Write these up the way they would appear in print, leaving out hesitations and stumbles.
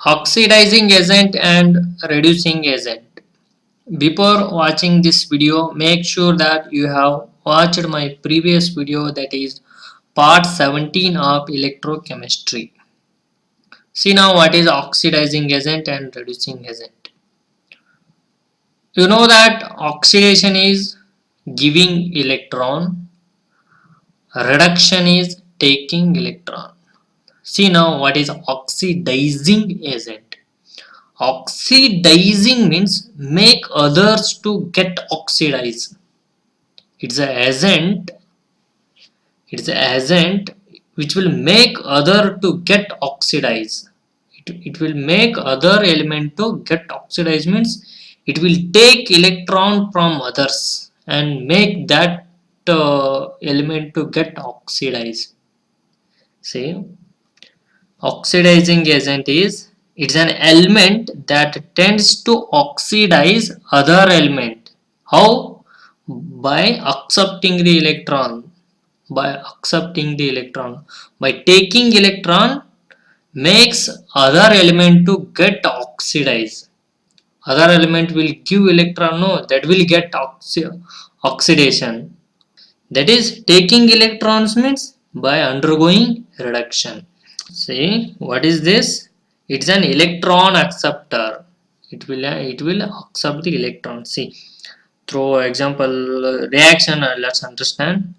Oxidizing agent and reducing agent. Before watching this video, make sure that you have watched my previous video, that is part 17 of electrochemistry. See now what is oxidizing agent and reducing agent. You know that oxidation is giving electron, reduction is taking electron. See now what is oxidizing agent. Oxidizing means make others to get oxidized. It's an agent. It's an agent which will make other to get oxidized. It will make other element to get oxidized means it will take electron from others and make that element to get oxidized. See, oxidizing agent is, it's an element that tends to oxidize other element. How? By accepting the electron. By accepting the electron. By taking electron makes other element to get oxidized. Other element will give electron, no, that will get oxidation. That is, taking electrons means by undergoing reduction. See, what is this? It's an electron acceptor. It will accept the electron. See, through example reaction, let's understand.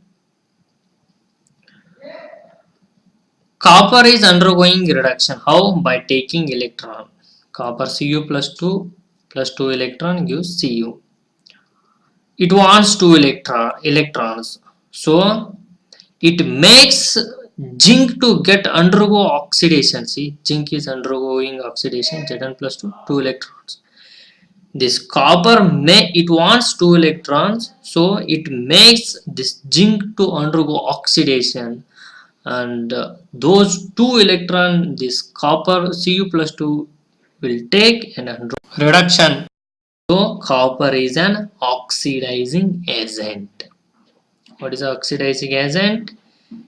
Copper is undergoing reduction. How? By taking electron. Copper Cu plus 2 electron gives Cu. It wants 2 electrons. So it makes zinc to get undergo oxidation. See, zinc is undergoing oxidation. Zn plus 2 electrons. This copper it wants 2 electrons, so it makes this zinc to undergo oxidation, and those 2 electron this copper Cu plus 2 will take and undergo reduction. So copper is an oxidizing agent. What is oxidizing agent?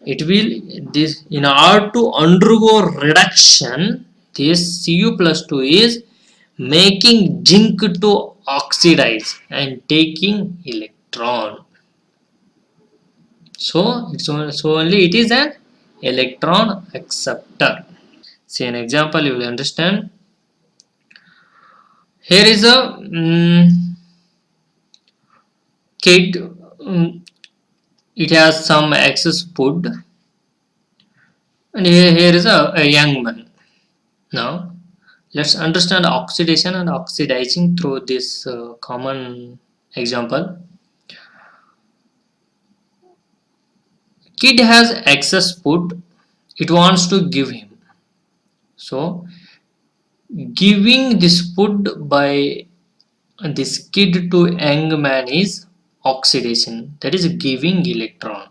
It will, this, in order to undergo reduction, this Cu plus 2 is making zinc to oxidize and taking electron. So only it is an electron acceptor. See an example, you will understand. Here is a kid. It has some excess food, and here is a young man. Now let's understand oxidation and oxidizing through this common example. Kid has excess food, it wants to give him. So giving this food by this kid to young man is oxidation, that is giving electron.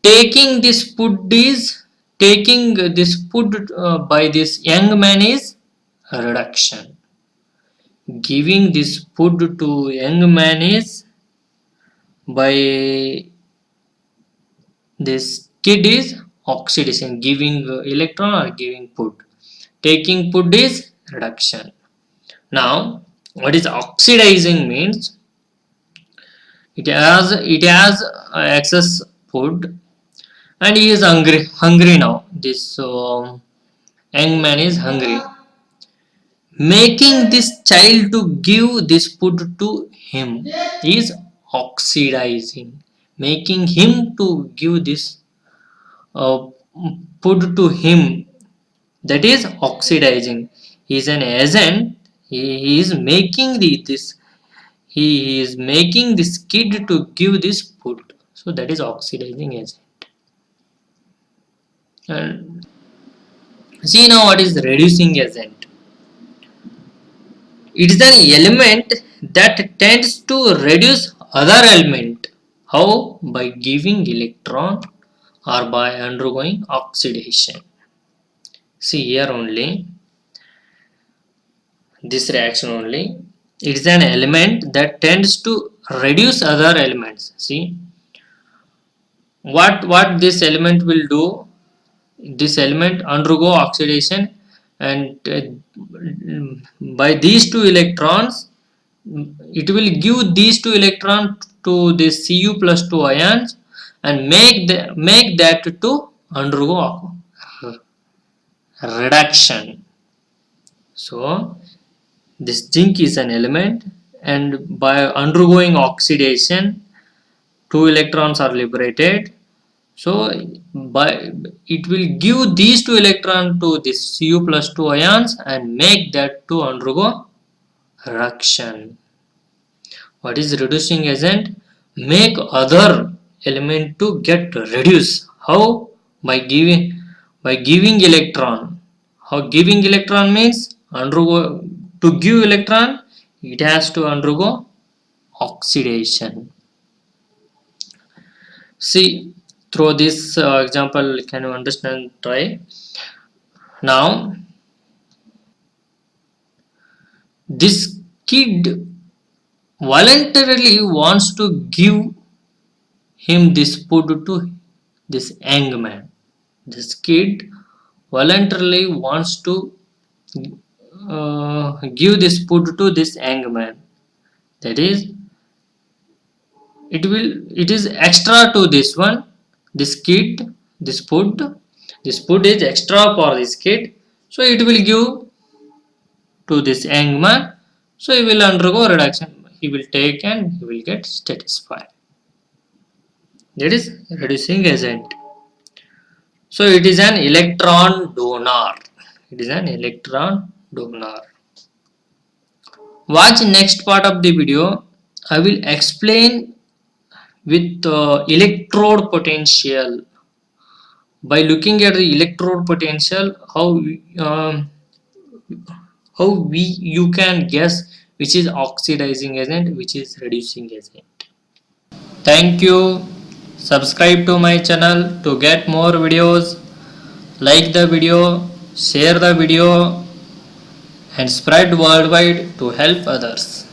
Taking this food by this young man is reduction. Giving this food to young man is by this kid is oxidation, giving electron or giving food. Taking food is reduction. Now what is oxidizing means? It has excess food and he is hungry now. This young man is hungry. Making this child to give this food to him is oxidizing. Making him to give this food to him, that is oxidizing. He is an agent. He is making he is making this kid to give this food. So that is oxidizing agent. And see now what is reducing agent. It is an element that tends to reduce other element. How? By giving electron or by undergoing oxidation. See here only, this reaction only, it is an element that tends to reduce other elements. See what this element will do. This element undergo oxidation and by these two electrons, it will give these two electrons to this Cu plus 2 ions and make that to undergo reduction. So this zinc is an element, and by undergoing oxidation, two electrons are liberated. So it will give these two electrons to this Cu plus 2 ions and make that to undergo reduction. What is reducing agent? Make other element to get reduced. How? By giving electron. How giving electron means? Undergo, to give electron, it has to undergo oxidation. See, through this example, can you understand? Try. Now, this kid voluntarily wants to give him this food to this young man. This kid voluntarily wants to give this food to this young man. That is, it is extra to this one. This kid, this food is extra for this kid. So it will give to this young man. So he will undergo reduction. He will take and he will get satisfied. That is reducing agent. So it is an electron donor. It is an electron donor. Watch next part of the video. I will explain with electrode potential. By looking at the electrode potential, how you can guess which is oxidizing agent, which is reducing agent. Thank you. Subscribe to my channel to get more videos. Like the video, share the video and spread worldwide to help others.